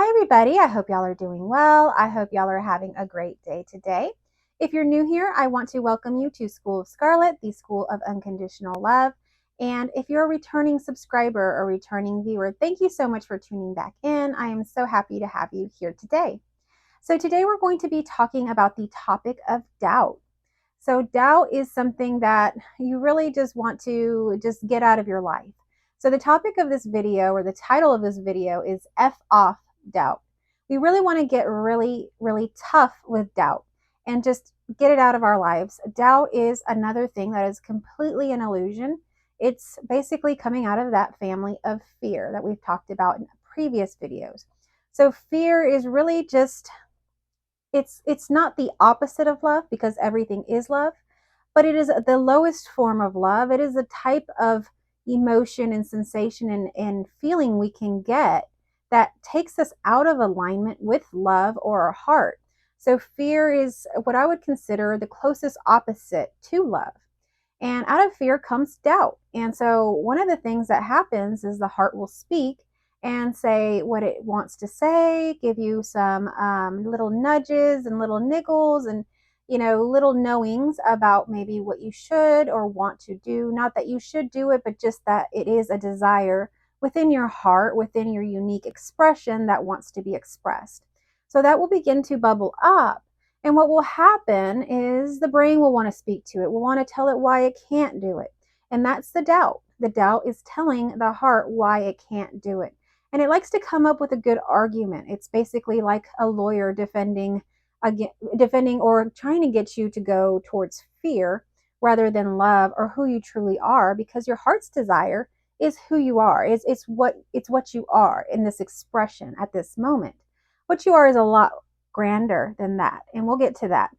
Hi, everybody. I hope y'all are doing well. I hope y'all are having a great day today. If you're new here, I want to welcome you to School of Scarlet, the School of Unconditional Love. And if you're a returning subscriber or returning viewer, thank you so much for tuning back in. I am so happy to have you here today. So, today we're going to be talking about the topic of doubt. So doubt is something that you really just want to just get out of your life. So the topic of this video, or the title of this video, is F off doubt. We really want to get really, really tough with doubt and just get it out of our lives. Doubt is another thing that is completely an illusion. It's basically coming out of that family of fear that we've talked about in previous videos. So fear is really just it's not the opposite of love, because everything is love, but it is the lowest form of love. It is a type of emotion and sensation and feeling we can get that takes us out of alignment with love or our heart. So fear is what I would consider the closest opposite to love. And out of fear comes doubt. And so one of the things that happens is the heart will speak and say what it wants to say, give you some little nudges and little niggles and little knowings about maybe what you should or want to do. Not that you should do it, but just that it is a desire within your heart, within your unique expression that wants to be expressed. So that will begin to bubble up. And what will happen is the brain will want to speak to it, will want to tell it why it can't do it. And that's the doubt. The doubt is telling the heart why it can't do it. And it likes to come up with a good argument. It's basically like a lawyer defending or trying to get you to go towards fear rather than love or who you truly are, because your heart's desire is who you are. It's what you are in this expression at this moment. What you are is a lot grander than that, and we'll get to that.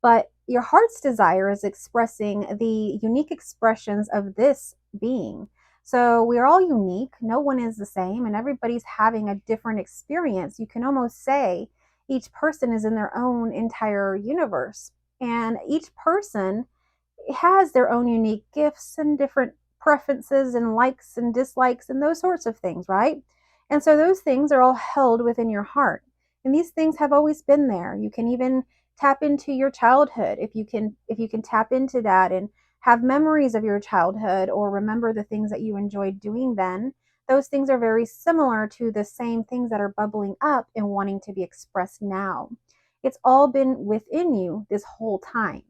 But your heart's desire is expressing the unique expressions of this being. So we are all unique. No one is the same, and everybody's having a different experience. You can almost say each person is in their own entire universe, and each person has their own unique gifts and different preferences and likes and dislikes and those sorts of things, right? And so those things are all held within your heart. And these things have always been there. You can even tap into your childhood if you can tap into that and have memories of your childhood or remember the things that you enjoyed doing then. Those things are very similar to the same things that are bubbling up and wanting to be expressed now. It's all been within you this whole time.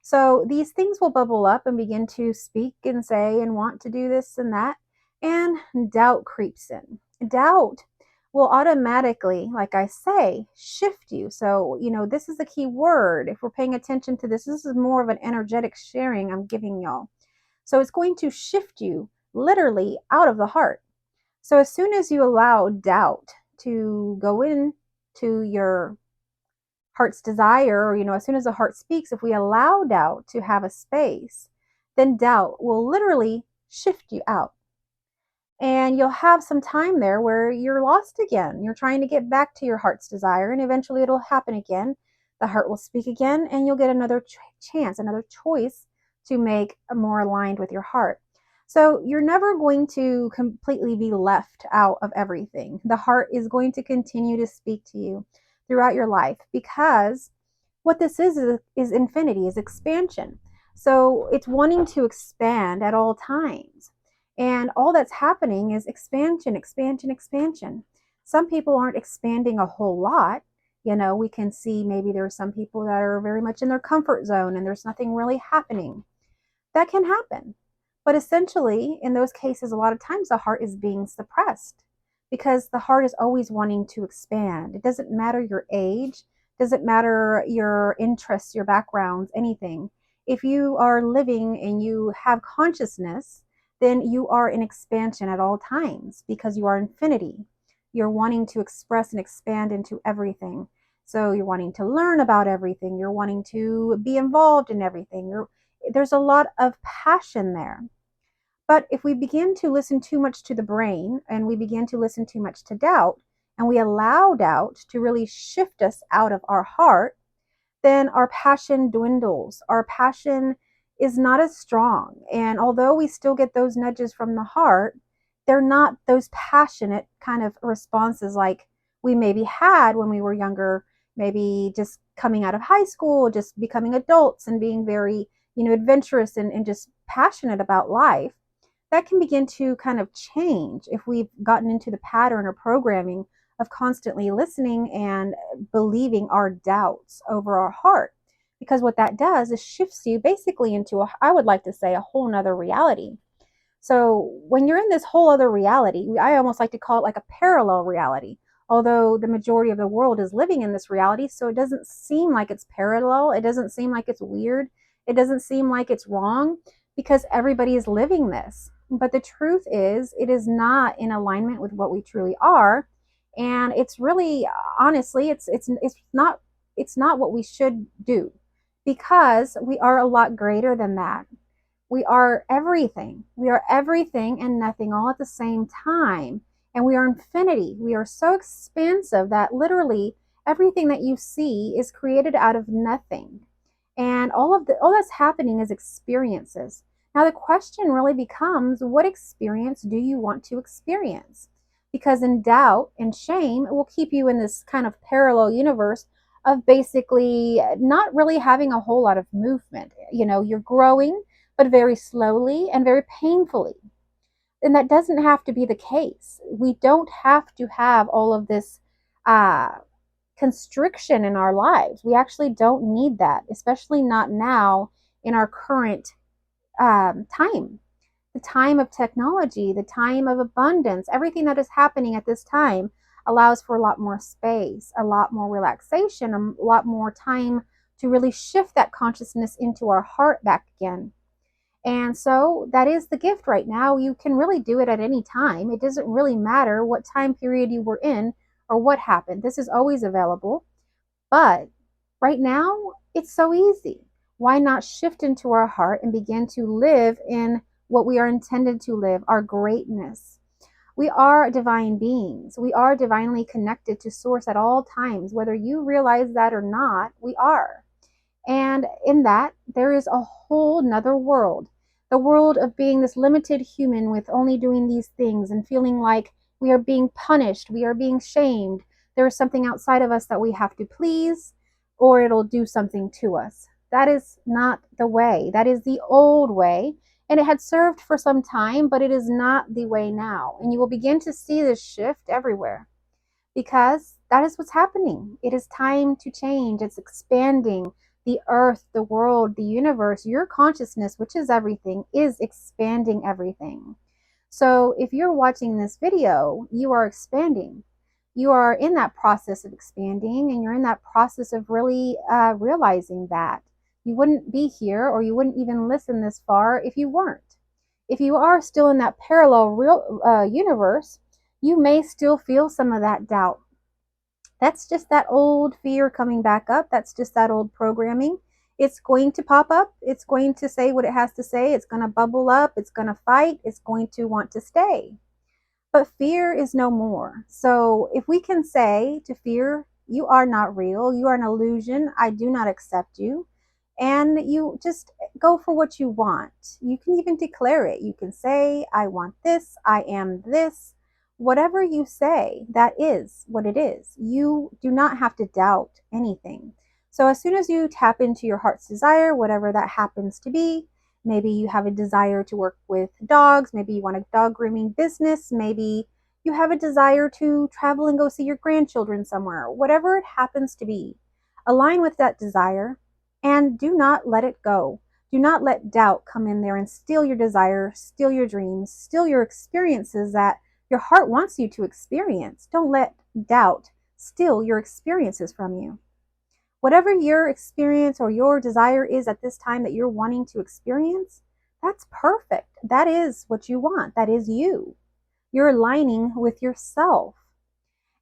So these things will bubble up and begin to speak and say and want to do this and that, and doubt creeps in. Doubt will automatically, like I say, shift you. So, this is the key word. If we're paying attention to this is more of an energetic sharing I'm giving y'all. So it's going to shift you literally out of the heart. So as soon as you allow doubt to go into your heart's desire, or as soon as the heart speaks, if we allow doubt to have a space, then doubt will literally shift you out. And you'll have some time there where you're lost again. You're trying to get back to your heart's desire, and eventually it'll happen again. The heart will speak again, and you'll get another chance, another choice to make more aligned with your heart. So you're never going to completely be left out of everything. The heart is going to continue to speak to you throughout your life, because what this is infinity, is expansion. So it's wanting to expand at all times. And all that's happening is expansion, expansion, expansion. Some people aren't expanding a whole lot. We can see maybe there are some people that are very much in their comfort zone and there's nothing really happening. That can happen. But essentially, in those cases, a lot of times the heart is being suppressed, because the heart is always wanting to expand. It doesn't matter your age, doesn't matter your interests, your backgrounds, anything. If you are living and you have consciousness, then you are in expansion at all times, because you are infinity. You're wanting to express and expand into everything. So you're wanting to learn about everything. You're wanting to be involved in everything. There's a lot of passion there. But if we begin to listen too much to the brain, and we begin to listen too much to doubt, and we allow doubt to really shift us out of our heart, then our passion dwindles. Our passion is not as strong. And although we still get those nudges from the heart, they're not those passionate kind of responses like we maybe had when we were younger, maybe just coming out of high school, just becoming adults and being very, adventurous and just passionate about life. That can begin to kind of change if we've gotten into the pattern or programming of constantly listening and believing our doubts over our heart. Because what that does is shifts you basically into I would like to say, a whole nother reality. So when you're in this whole other reality, I almost like to call it like a parallel reality. Although the majority of the world is living in this reality, so it doesn't seem like it's parallel. It doesn't seem like it's weird. It doesn't seem like it's wrong because everybody is living this. But the truth is, it is not in alignment with what we truly are, and it's really, honestly, it's not what we should do, because we are a lot greater than that. We are everything. We are everything and nothing all at the same time. And we are infinity. We are so expansive that literally everything that you see is created out of nothing. And all that's happening is experiences. Now the question really becomes, what experience do you want to experience? Because in doubt and shame, it will keep you in this kind of parallel universe of basically not really having a whole lot of movement. You're growing, but very slowly and very painfully. And that doesn't have to be the case. We don't have to have all of this uh, constriction in our lives. We actually don't need that, especially not now in our current time. The time of technology, the time of abundance, everything that is happening at this time allows for a lot more space, a lot more relaxation, a lot more time to really shift that consciousness into our heart back again. And so that is the gift right now. You can really do it at any time. It doesn't really matter what time period you were in or what happened. This is always available. But right now, it's so easy. Why not shift into our heart and begin to live in what we are intended to live, our greatness? We are divine beings. We are divinely connected to Source at all times. Whether you realize that or not, we are. And in that, there is a whole nother world. The world of being this limited human with only doing these things and feeling like we are being punished, we are being shamed. There is something outside of us that we have to please, or it'll do something to us. That is not the way. That is the old way. And it had served for some time, but it is not the way now. And you will begin to see this shift everywhere, because that is what's happening. It is time to change. It's expanding. The earth, the world, the universe, your consciousness, which is everything, is expanding everything. So if you're watching this video, you are expanding. You are in that process of expanding, and you're in that process of really realizing that. You wouldn't be here, or you wouldn't even listen this far if you weren't. If you are still in that parallel universe, you may still feel some of that doubt. That's just that old fear coming back up. That's just that old programming. It's going to pop up. It's going to say what it has to say. It's going to bubble up. It's going to fight. It's going to want to stay. But fear is no more. So if we can say to fear, you are not real, you are an illusion, I do not accept you, and you just go for what you want. You can even declare it. You can say, I want this, I am this. Whatever you say, that is what it is. You do not have to doubt anything. So as soon as you tap into your heart's desire, whatever that happens to be, maybe you have a desire to work with dogs, maybe you want a dog grooming business, maybe you have a desire to travel and go see your grandchildren somewhere, whatever it happens to be, align with that desire and do not let it go. Do not let doubt come in there and steal your desire, steal your dreams, steal your experiences that your heart wants you to experience. Don't let doubt steal your experiences from you. Whatever your experience or your desire is at this time that you're wanting to experience, that's perfect. That is what you want. That is you. You're aligning with yourself.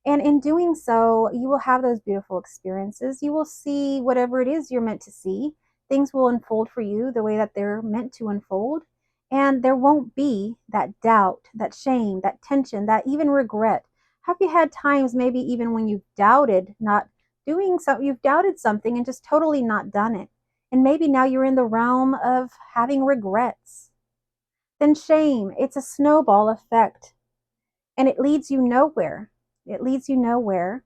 And in doing so, you will have those beautiful experiences. You will see whatever it is you're meant to see. Things will unfold for you the way that they're meant to unfold. And there won't be that doubt, that shame, that tension, that even regret. Have you had times, maybe even when you've doubted not doing something, you've doubted something and just totally not done it? And maybe now you're in the realm of having regrets. Then shame, it's a snowball effect, and it leads you nowhere. It leads you nowhere.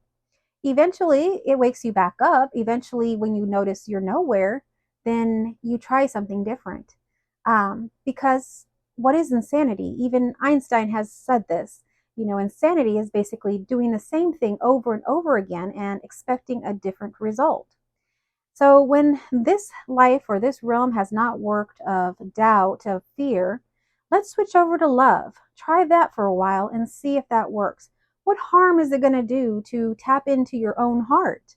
Eventually, it wakes you back up. Eventually, when you notice you're nowhere, then you try something different. Because what is insanity? Even Einstein has said this. Insanity is basically doing the same thing over and over again and expecting a different result. So when this life or this realm has not worked of doubt, of fear, let's switch over to love. Try that for a while and see if that works. What harm is it going to do to tap into your own heart?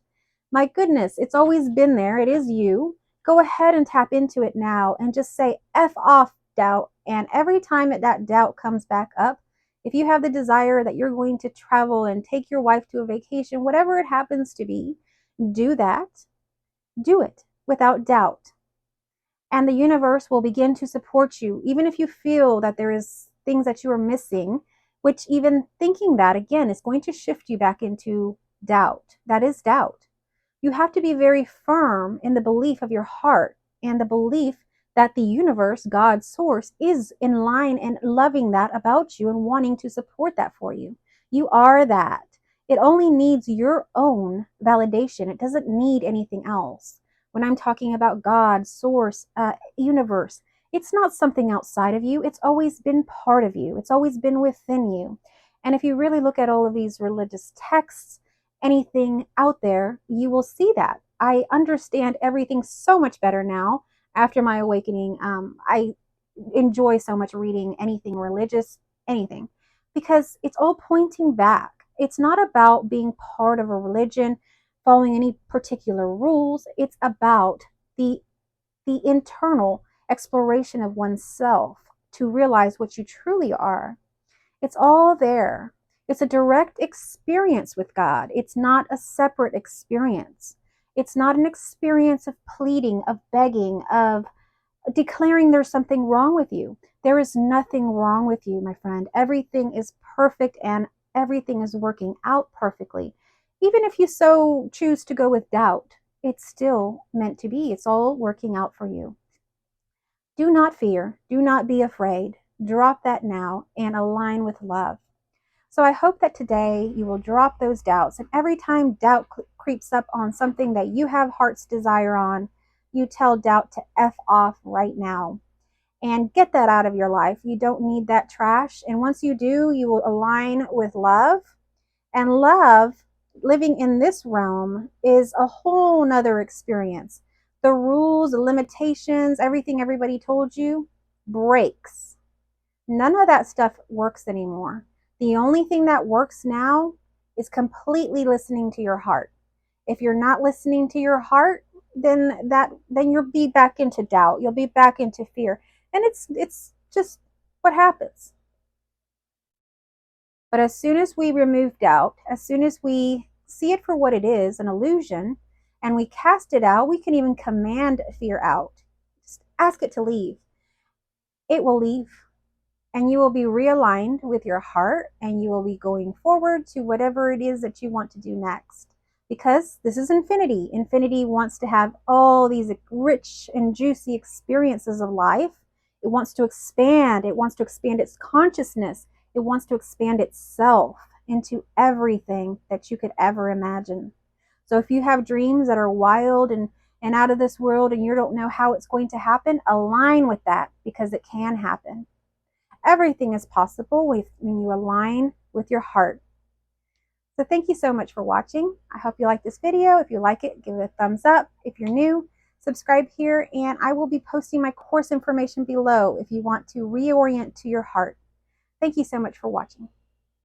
My goodness, it's always been there. It is you. Go ahead and tap into it now and just say F off doubt. And every time that doubt comes back up, if you have the desire that you're going to travel and take your wife to a vacation, whatever it happens to be, do that. Do it without doubt. And the universe will begin to support you, even if you feel that there is things that you are missing, which even thinking that again is going to shift you back into doubt. That is doubt. You have to be very firm in the belief of your heart and the belief that the universe, God's source, is in line and loving that about you and wanting to support that for you. You are that. It only needs your own validation. It doesn't need anything else. When I'm talking about God, source, universe, it's not something outside of you. It's always been part of you. It's always been within you. And if you really look at all of these religious texts, anything out there, you will see that. I understand everything so much better now after my awakening. I enjoy so much reading anything religious, anything, because it's all pointing back. It's not about being part of a religion, following any particular rules. It's about the the internal exploration of oneself to realize what you truly are. It's all there. It's a direct experience with God. It's not a separate experience. It's not an experience of pleading, of begging, of declaring there's something wrong with you. There is nothing wrong with you, my friend. Everything is perfect and everything is working out perfectly. Even if you so choose to go with doubt, it's still meant to be. It's all working out for you. Do not fear. Do not be afraid. Drop that now and align with love. So I hope that today you will drop those doubts. And every time doubt creeps up on something that you have heart's desire on, you tell doubt to F off right now and get that out of your life. You don't need that trash. And once you do, you will align with love. And love, living in this realm, is a whole nother experience. The rules, the limitations, everything everybody told you breaks. None of that stuff works anymore. The only thing that works now is completely listening to your heart. If you're not listening to your heart, then you'll be back into doubt. You'll be back into fear. And it's just what happens. But as soon as we remove doubt, as soon as we see it for what it is, an illusion, and we cast it out, we can even command fear out. Just ask it to leave. It will leave. And you will be realigned with your heart and you will be going forward to whatever it is that you want to do next. Because this is infinity. Infinity wants to have all these rich and juicy experiences of life. It wants to expand. It wants to expand its consciousness. It wants to expand itself into everything that you could ever imagine. So if you have dreams that are wild and out of this world and you don't know how it's going to happen, align with that because it can happen. Everything is possible when you align with your heart. So thank you so much for watching. I hope you like this video. If you like it, give it a thumbs up. If you're new, subscribe here, and I will be posting my course information below if you want to reorient to your heart. Thank you so much for watching.